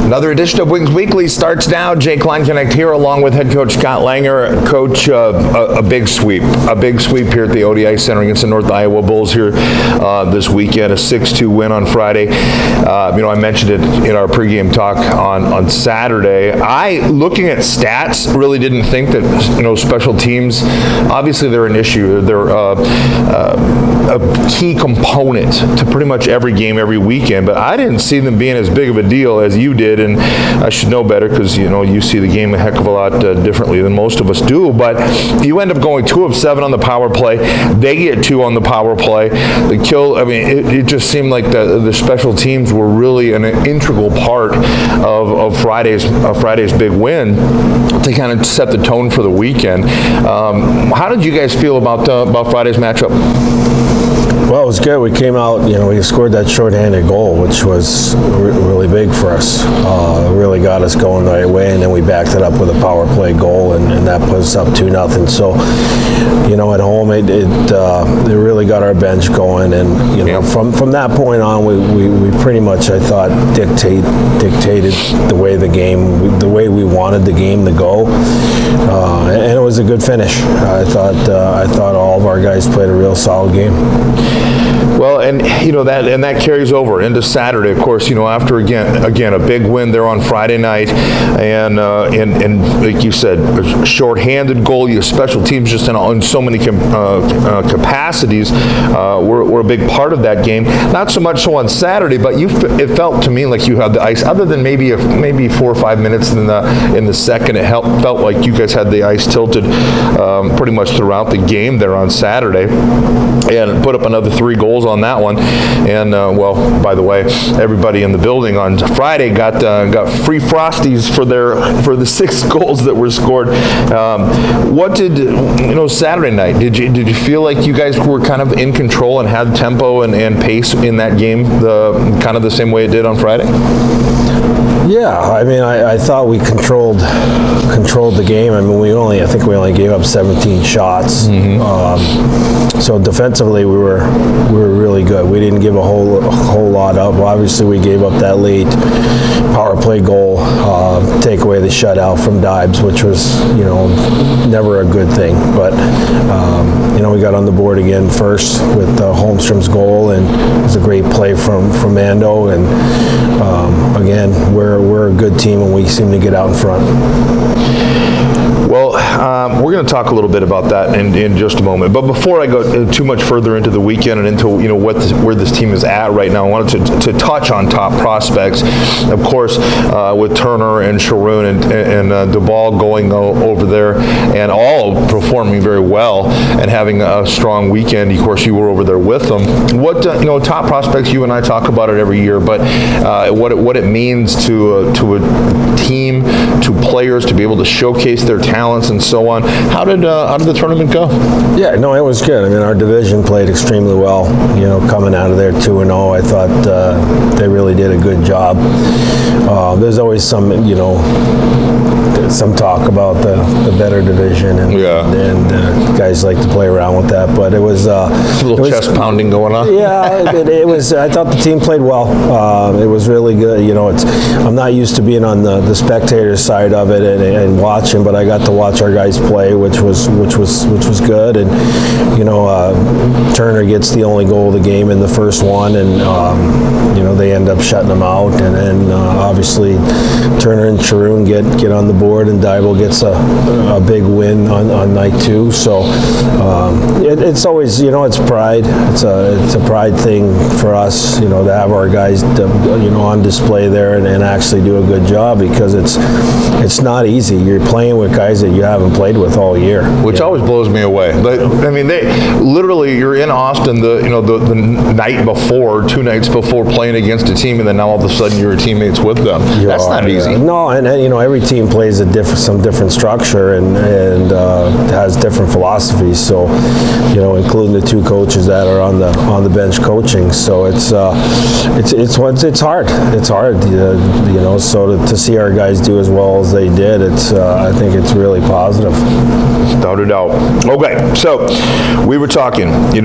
Another edition of Wings Weekly starts now. Jake Kleinknecht here along with head coach Scott Langer. Coach, a big sweep here at the ODI Center against the North Iowa Bulls here this weekend. A 6-2 win on Friday. I mentioned it in our pregame talk on Saturday. Looking at stats, really didn't think that, special teams, obviously they're an issue. They're a key component to pretty much every game, every weekend, but I didn't see them being as big of a deal as you did, and I should know better because, you see the game a heck of a lot differently than most of us do, but you end up going 2 of 7 on the power play. They get 2 on the power play. The kill, it just seemed like the special teams were really an integral part of Friday's big win to kind of set the tone for the weekend. How did you guys feel about Friday's matchup? Well, it was good. We came out, we scored that shorthanded goal, which was really big for us. Really got us going the right way, and then we backed it up with a power play goal, and that put us up 2-0. So, at home, it really got our bench going, and from that point on, we pretty much, I thought, dictated the way we wanted the game to go, and it was a good finish. I thought all of our guys played a real solid game. Well, and that carries over into Saturday, of course. After again a big win there on Friday night, and like you said, a shorthanded goal. Your special teams just in so many capacities were a big part of that game. Not so much so on Saturday, but it felt to me like you had the ice. Other than maybe 4 or 5 minutes in the second, it felt like you guys had the ice tilted pretty much throughout the game there on Saturday, and put up another 3 goals on that one. And by the way, everybody in the building on Friday got free Frosties for the 6 goals that were scored. What did Saturday night? Did you feel like you guys were kind of in control and had tempo and pace in that game, the same way it did on Friday? Yeah, I thought we controlled the game. I think we only gave up 17 shots. Mm-hmm. So defensively, we were really good. We didn't give a whole lot up. Obviously, we gave up that late power play goal, take away the shutout from Dibes, which was never a good thing. But we got on the board again first with Holmstrom's goal, and it was a great play from Ando. And again, we're a good team, and we seem to get out in front. Well, we're going to talk a little bit about that in just a moment. But before I go too much further into the weekend and into where this team is at right now, I wanted to touch on top prospects. Of course, with Turner and Sharoon and Duvall going over there and all performing very well and having a strong weekend. Of course, you were over there with them. What top prospects? You and I talk about it every year, but what it means to a team, to players, to be able to showcase their talents and so on. How did the tournament go? Yeah, no, it was good. Our division played extremely well. Coming out of there 2-0, I thought they really did a good job. There's always some talk about the better division, and guys like to play around with that. But it was a little chest pounding going on. Yeah, it was. I thought the team played well. It was really good. I'm not used to being on the spectator side of it and watching, but I got to watch our guys play, which was good. And Turner gets the only goal of the game in the first one, and they end up shutting them out. And then obviously Turner and Sharoon get on the board, and Dybel gets a big win on night 2. So it's always it's pride. It's a pride thing for us, to have our guys on display there and actually do a good job, because it's not easy. You're playing with guys that you haven't played with all year, which always blows me away. They literally, you're in Austin the night before, 2 nights before, playing against a team, and then now all of a sudden you're teammates with them. That's not easy. No, and every team plays some different structure and has different philosophies. So, including the 2 coaches that are on the bench coaching. So it's hard. It's hard. So to see our guys do as well as they did, I think it's really really positive. Without a doubt. Okay, so we were talking, you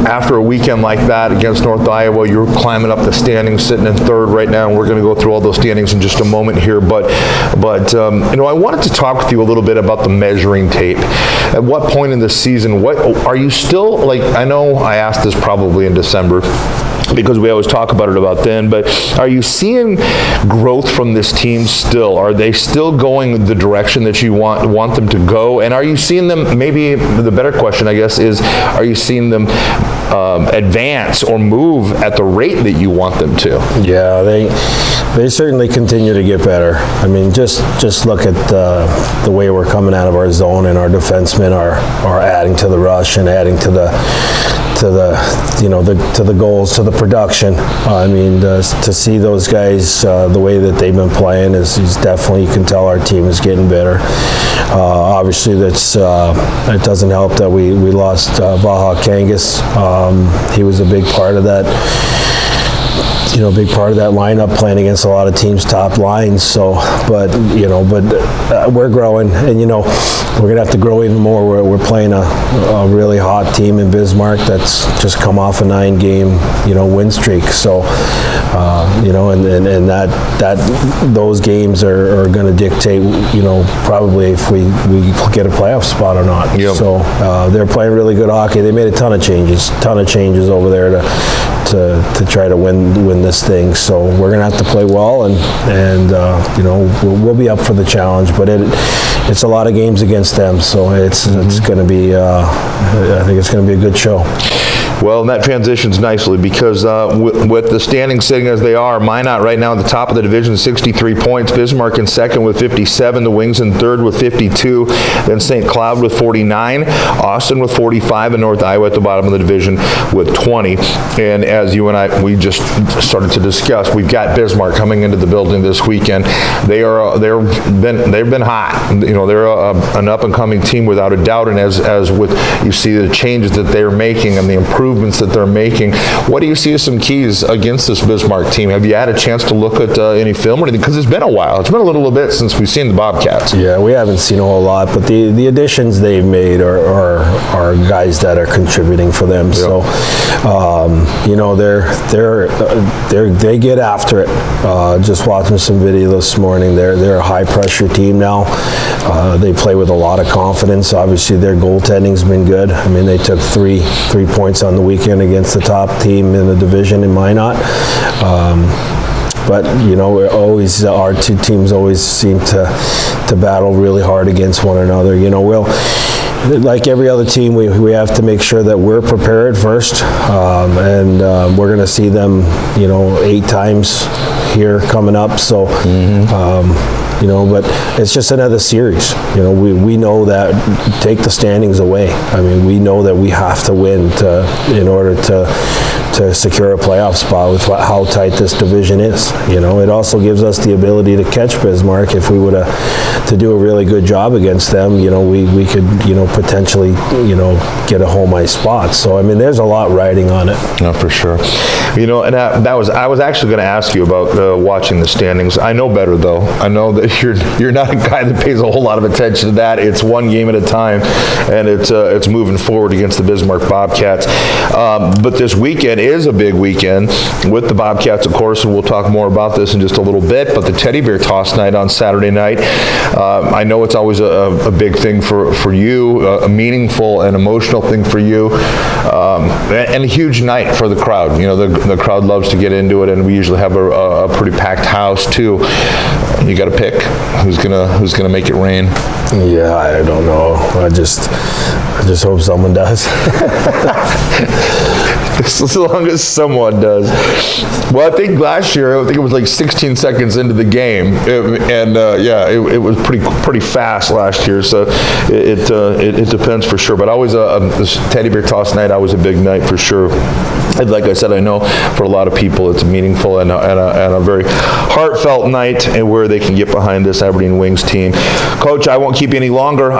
after a weekend like that against North Iowa, you're climbing up the standings, sitting in third right now, and we're going to go through all those standings in just a moment here, but I wanted to talk with you a little bit about the measuring tape. At what point in the season, what are you still, like, I know I asked this probably in December, because we always talk about it about then, but are you seeing growth from this team still? Are they still going the direction that you want them to go? And are you seeing them, maybe the better question, I guess, is are you seeing them advance or move at the rate that you want them to? Yeah, they certainly continue to get better. I mean, just look at the way we're coming out of our zone, and our defensemen are adding to the rush and adding to the goals, to the production. I mean, to see those guys the way that they've been playing is definitely, you can tell our team is getting better. Obviously, it doesn't help that we lost Vaha Kangas. He was a big part of that. Big part of that lineup, playing against a lot of teams' top lines. So, but we're growing, and we're gonna have to grow even more. We're playing a really hot team in Bismarck that's just come off a 9-game win streak. So, and that those games are going to dictate probably if we get a playoff spot or not. Yep. So they're playing really good hockey. They made a ton of changes over there to try to win this thing. So we're gonna have to play well, and we'll be up for the challenge. But it's a lot of games against them, so it's gonna be. I think it's gonna be a good show. Well, and that transitions nicely because with the standings sitting as they are, Minot right now at the top of the division, 63 points. Bismarck in second with 57. The Wings in third with 52. Then St. Cloud with 49. Austin with 45. And North Iowa at the bottom of the division with 20. And as you and we just started to discuss, we've got Bismarck coming into the building this weekend. They've been hot. They're an up-and-coming team without a doubt. And as with you see the changes that they're making and the improvements that they're making. What do you see as some keys against this Bismarck team? Have you had a chance to look at any film or anything? Because it's been a while. It's been a little bit since we've seen the Bobcats. Yeah, we haven't seen a whole lot, but the additions they've made are guys that are contributing for them. Yep. So, they get after it. Just watching some video this morning, they're a high pressure team now. They play with a lot of confidence. Obviously, their goaltending's been good. I mean, they took three points on the weekend against the top team in the division in Minot. But our two teams always seem to battle really hard against one another. Like every other team, we have to make sure that we're prepared first, and we're going to see them 8 times here coming up. So. But it's just another series. We know that, take the standings away. I mean, we know that we have to win in order to secure a playoff spot with how tight this division is. It also gives us the ability to catch Bismarck. If we were to do a really good job against them, we could, potentially, get a home ice spot. So, I mean, there's a lot riding on it. No, for sure. And I was actually going to ask you about watching the standings. I know better, though. I know that you're not a guy that pays a whole lot of attention to that. It's one game at a time, and it's moving forward against the Bismarck Bobcats. But this weekend is a big weekend with the Bobcats, of course, and we'll talk more about this in just a little bit. But the Teddy Bear Toss night on Saturday night, I know it's always a big thing for you, a meaningful and emotional thing for you, and a huge night for the crowd. The crowd loves to get into it, and we usually have a pretty packed house too. You got to pick who's gonna make it rain. Yeah, I don't know. I just hope someone does. As long as someone does. Well, I think last year, it was like 16 seconds into the game, it was pretty fast last year. So it depends for sure. But always this Teddy Bear Toss night, always a big night for sure. And like I said, I know for a lot of people it's meaningful and a very heartfelt night, and where they can get behind this Aberdeen Wings team. Coach, I won't keep you any longer.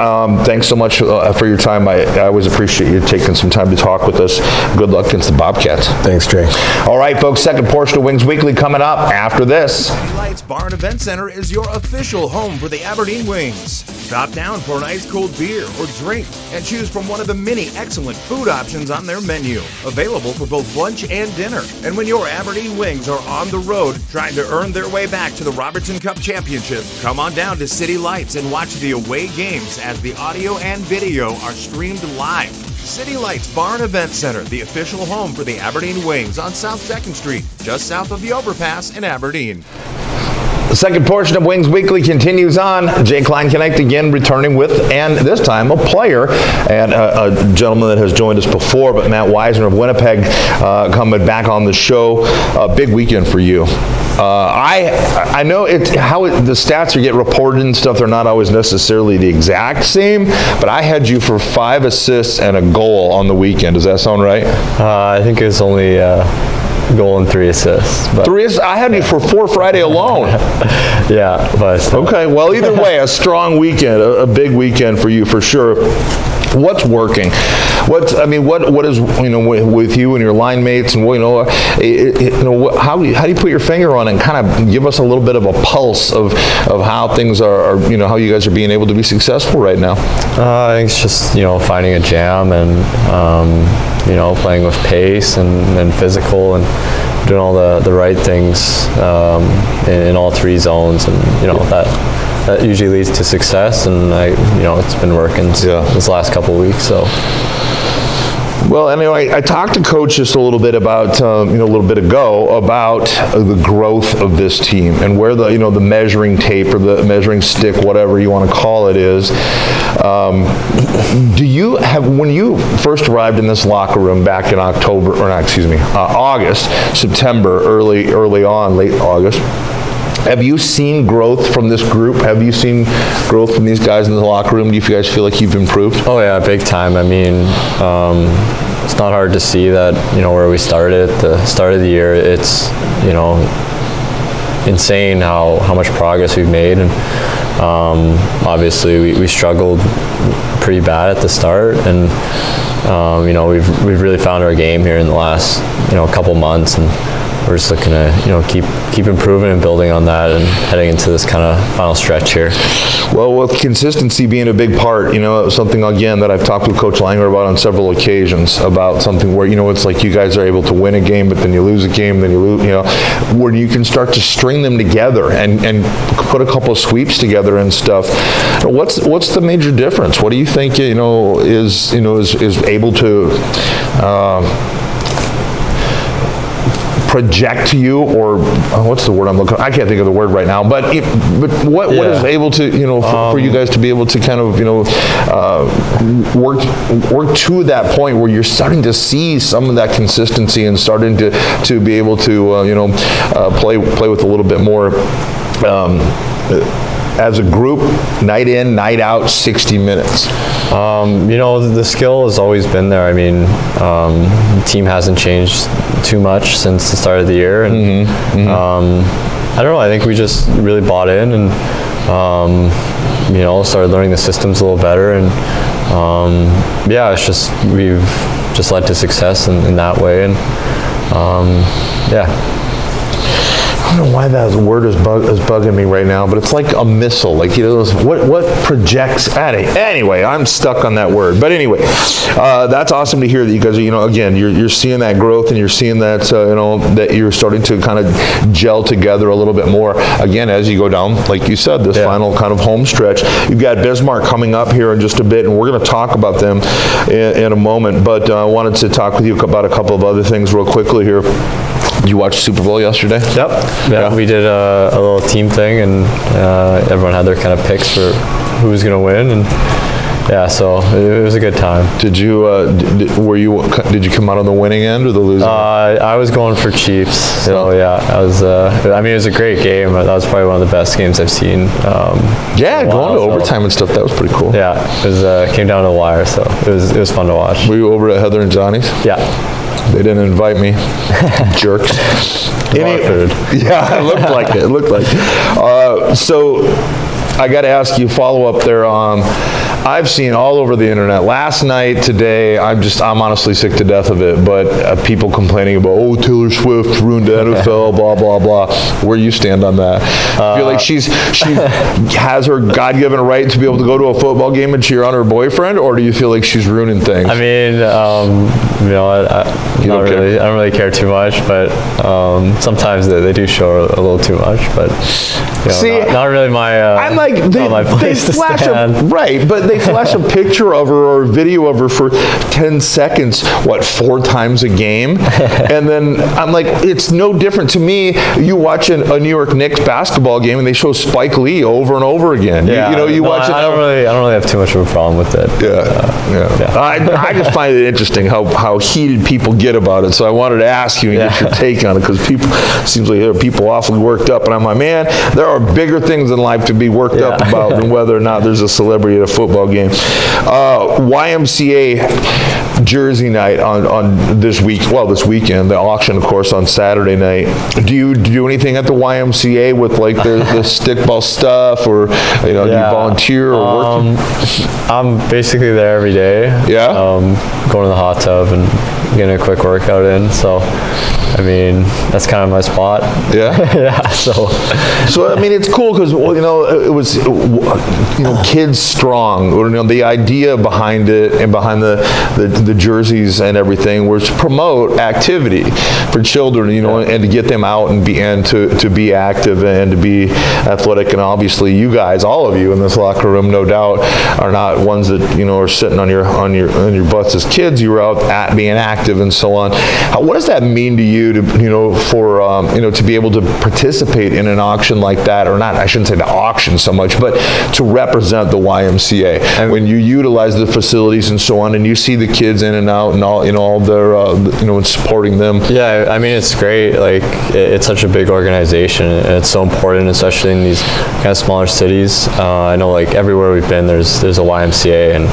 Thanks so much for your time. I always appreciate you taking some time to talk with us. Good luck against the Bobcats. Thanks, Jay. All right, folks, second portion of Wings Weekly coming up after this. City Lights Bar and Event Center is your official home for the Aberdeen Wings. Drop down for an ice-cold beer or drink and choose from one of the many excellent food options on their menu, available for both lunch and dinner. And when your Aberdeen Wings are on the road trying to earn their way back to the Robertson Cup Championship, come on down to City Lights and watch the away games as the audio and video are streamed live. City Lights Bar and Event Center, the official home for the Aberdeen Wings on South 2nd Street, just south of the overpass in Aberdeen. The second portion of Wings Weekly continues on. Jay Klein Connect again returning with, and this time, a player and a gentleman that has joined us before, but Matt Wisener of Winnipeg coming back on the show. A big weekend for you. I know the stats are get reported and stuff. They're not always necessarily the exact same, but I had you for 5 assists and a goal on the weekend. Does that sound right? I think it was only goal and 3 assists. But 3 assists? I had you for 4 Friday alone. yeah, but okay. Well, either way, a strong weekend, a big weekend for you for sure. What's working? What is with you and your line mates, and how do you put your finger on it and kind of give us a little bit of a pulse of how things are how you guys are being able to be successful right now? I think it's just finding a jam and playing with pace and physical and doing all the right things in all 3 zones, and that usually leads to success, and it's been working this last couple of weeks. So. Well, anyway, I talked to Coach just a little bit about, a little bit ago about the growth of this team and where the measuring tape or the measuring stick, whatever you want to call it, is. Do you have, when you first arrived in this locker room back in August, September, early on, late August, have you seen growth from this group? Have you seen growth from these guys in the locker room? Do you guys feel like you've improved? Oh yeah, big time. I mean, it's not hard to see that, where we started at the start of the year. It's, insane how much progress we've made. And obviously we struggled pretty bad at the start. And, we've really found our game here in the last, couple months. And we're just looking to, keep improving and building on that and heading into this kind of final stretch here. Well, with consistency being a big part, something again that I've talked with Coach Langer about on several occasions, about something where, it's like you guys are able to win a game, but then you lose a game, then you lose, where you can start to string them together and put a couple of sweeps together and stuff. What's the major difference? What do you think, is able to, project to you, or what's the word I'm looking for? I can't think of the word right now, but what is able to, for you guys to be able to kind of, work to that point where you're starting to see some of that consistency and starting to be able to, play with a little bit more, as a group, night in, night out, 60 minutes? The skill has always been there. I mean, the team hasn't changed too much since the start of the year. And I don't know, I think we just really bought in and, started learning the systems a little better. And it's just, we've just led to success in that way. And I don't know why that word is bugging me right now, but it's like a missile. Like, what projects at it? Anyway, I'm stuck on that word. But anyway, that's awesome to hear that you guys are, again, you're seeing that growth, and you're seeing that, that you're starting to kind of gel together a little bit more. Again, as you go down, like you said, this final kind of home stretch. You've got Bismarck coming up here in just a bit, and we're going to talk about them in a moment. But I wanted to talk with you about a couple of other things real quickly here. Did you watch Super Bowl yesterday? Yep. Yeah, we did a little team thing, and everyone had their kind of picks for who was going to win, and so it was a good time. Did you did you come out on the winning end or the losing? I was going for Chiefs, so I was. It was a great game. That was probably one of the best games I've seen. Going to overtime and stuff. That was pretty cool. Yeah, it was came down to the wire, so it was fun to watch. Were you over at Heather and Johnny's? Yeah. They didn't invite me, jerks. Yeah, it looked like it. It looked like it. So I got to ask you, follow up there. I've seen all over the internet last night, today. I'm honestly sick to death of it. But people complaining about, oh, Taylor Swift ruined the NFL, blah blah blah. Where you stand on that? I feel like she has her God-given right to be able to go to a football game and cheer on her boyfriend, or do you feel like she's ruining things? I mean, I don't really care too much, but sometimes they do show a little too much. But see, not really my. I'm like they flash right, but they flash a picture of her or a video of her for 10 seconds, 4 times a game, and then I'm like, it's no different to me. You watch a New York Knicks basketball game and they show Spike Lee over and over again. Yeah, you watch it. I don't really have too much of a problem with it. Yeah. I just find it interesting how heated people get about it. So I wanted to ask you and get your take on it, because seems like there are people awfully worked up, and I'm like, man, there are bigger things in life to be worked up about than whether or not there's a celebrity at a football game. YMCA jersey night on this weekend, the auction, of course, on Saturday night. Do you do anything at the YMCA with like the stickball stuff, or do you volunteer or work? I'm basically there every day. Yeah. Going to the hot tub and getting a quick workout in. So, I mean, that's kind of my spot. Yeah. Yeah. So I mean, it's cool because it was kids strong. The idea behind it and behind the jerseys and everything was to promote activity for children, and to get them out and to be active and to be athletic. And obviously, you guys, all of you in this locker room, no doubt, are not ones that are sitting on your butts as kids. You were out being active and so on. What does that mean to you to be able to participate in an auction like that, or not? I shouldn't say the auction so much, but to represent the YMCA when you utilize the facilities and so on, and you see the kids in and out and all their and supporting them. Yeah, I mean, it's great. Like, it's such a big organization, and it's so important, especially in these kind of smaller cities. I know, like, everywhere we've been, there's a YMCA, and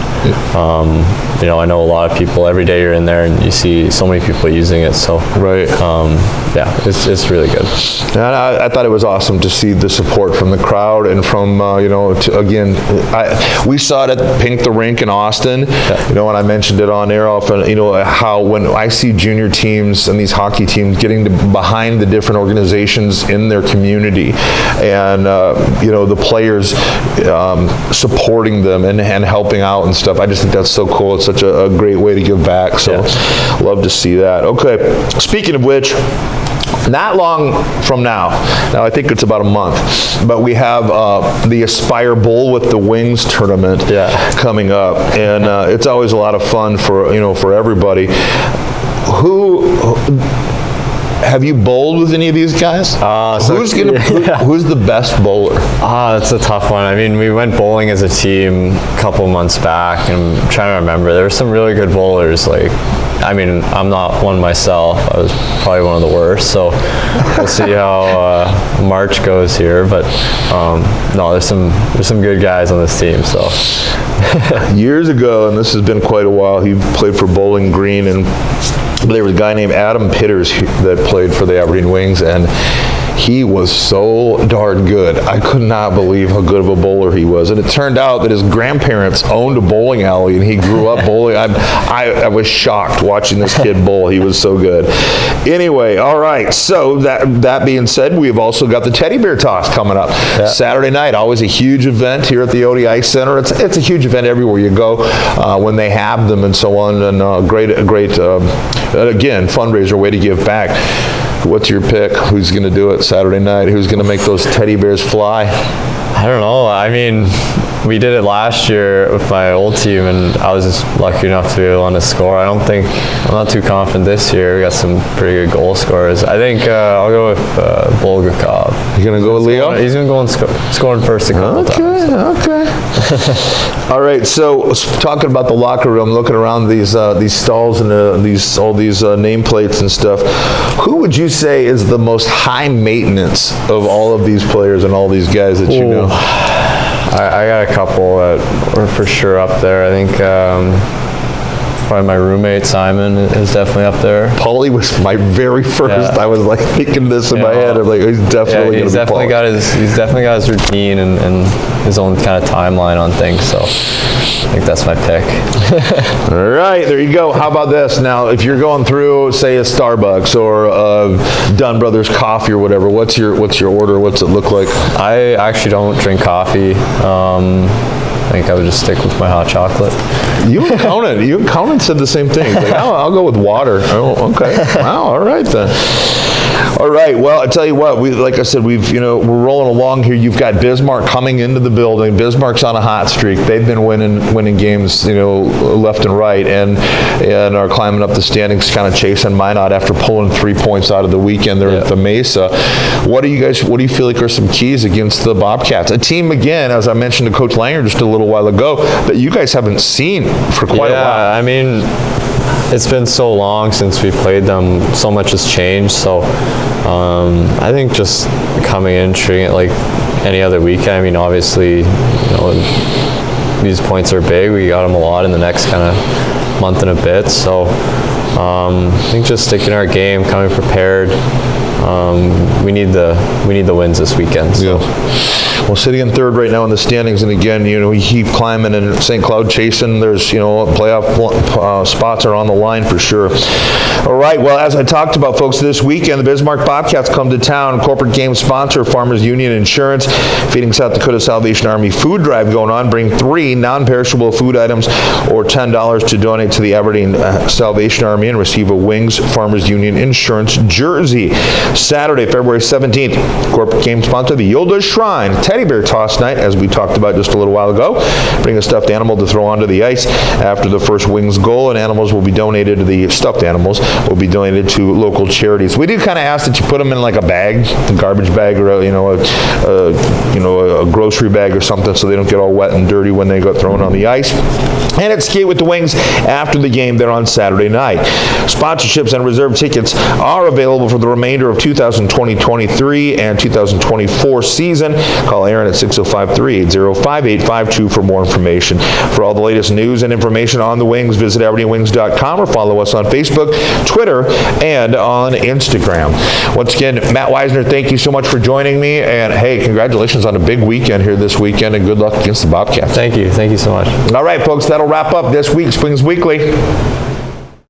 I know a lot of people. Every day you're in there, and you see so many people using it. So right. It's really good. And I thought it was awesome to see the support from the crowd and from we saw it at Pink the Rink in Austin. Yeah. And I mentioned it on air often. How when I see junior teams and these hockey teams getting behind the different organizations in their community, and the players supporting them and helping out and stuff. I just think that's so cool. It's such a great way to give back. So love to see that. Okay, speaking of which, not long from now I think it's about a month, but we have the Aspire Bowl with the Wings tournament coming up, and it's always a lot of fun for everybody. Have you bowled with any of these guys? Who's the best bowler? That's a tough one. I mean, we went bowling as a team a couple months back, and I'm trying to remember. There were some really good bowlers. I'm not one myself. I was probably one of the worst. So we'll see how March goes here. But there's some good guys on this team. So years ago, and this has been quite a while, he played for Bowling Green, and there was a guy named Adam Pitters that played for the Aberdeen Wings, and he was so darn good. I could not believe how good of a bowler he was. And it turned out that his grandparents owned a bowling alley, and he grew up bowling. I was shocked watching this kid bowl. He was so good. Anyway, all right. So that being said, we've also got the Teddy Bear Toss coming up. Saturday night, always a huge event here at the ODI Center. It's a huge event everywhere you go when they have them and so on. And great, again, fundraiser, way to give back. What's your pick? Who's going to do it Saturday night? Who's going to make those teddy bears fly? I don't know. I mean, we did it last year with my old team, and I was just lucky enough to be able to score. I'm not too confident this year. We got some pretty good goal scorers. I think I'll go with Bulgakov. You're going to go with Leo? He's going to go and scoring first a couple times. Okay. All right, so talking about the locker room, looking around these stalls and all these nameplates and stuff, who would you say is the most high maintenance of all of these players and all these guys that you know? I got a couple that were for sure up there. I think Probably my roommate Simon is definitely up there. Paulie was my very first. Yeah. I was like thinking this in my head. I'm like, he's definitely he's going to be Paulie. he's definitely got his routine and his own kind of timeline on things. So I think that's my pick. All right, there you go. How about this? Now, if you're going through, say, a Starbucks or Dunn Brothers Coffee or whatever, what's your order? What's it look like? I actually don't drink coffee. I think I would just stick with my hot chocolate. You and Conan said the same thing. He's like, I'll go with water. Oh, okay. Wow. All right then. All right. Well, I tell you what. Like I said, we're rolling along here. You've got Bismarck coming into the building. Bismarck's on a hot streak. They've been winning games, left and right, and are climbing up the standings, kind of chasing Minot after pulling 3 points out of the weekend there at the Mesa. What do you feel like are some keys against the Bobcats? A team, again, as I mentioned to Coach Langer just a little while ago, that you guys haven't seen for quite a while. I mean, it's been so long since we played them. So much has changed. So I think just coming in, treating it like any other weekend. I mean, obviously, these points are big. We got them a lot in the next kind of month and a bit. So I think just sticking our game, coming prepared. We need the wins this weekend. So. Yeah. Well, sitting in third right now in the standings, and again, we keep climbing and St. Cloud chasing. There's, playoff spots are on the line for sure. All right. Well, as I talked about, folks, this weekend the Bismarck Bobcats come to town. Corporate game sponsor, Farmers Union Insurance, feeding South Dakota Salvation Army food drive going on. Bring 3 non-perishable food items or $10 to donate to the Aberdeen Salvation Army and receive a Wings Farmers Union Insurance jersey. Saturday, February 17th, corporate game sponsor, the Yildiz Shrine Teddy Bear Toss Night, as we talked about just a little while ago. Bring a stuffed animal to throw onto the ice after the first Wings goal, and animals will be donated to stuffed animals will be donated to local charities. We do kind of ask that you put them in like a bag, a garbage bag, or a grocery bag or something, so they don't get all wet and dirty when they got thrown on the ice. And at Skate with the Wings after the game there on Saturday night. Sponsorships and reserve tickets are available for the remainder of 2020-23 and 2024 season. Call Aaron at 605-380-5852 for more information. For all the latest news and information on the Wings, visit AberdeenWings.com or follow us on Facebook, Twitter, and on Instagram. Once again, Matt Wisener, thank you so much for joining me. And hey, congratulations on a big weekend here this weekend, and good luck against the Bobcats. Thank you so much. All right, folks, that'll wrap up this week's Wings Weekly.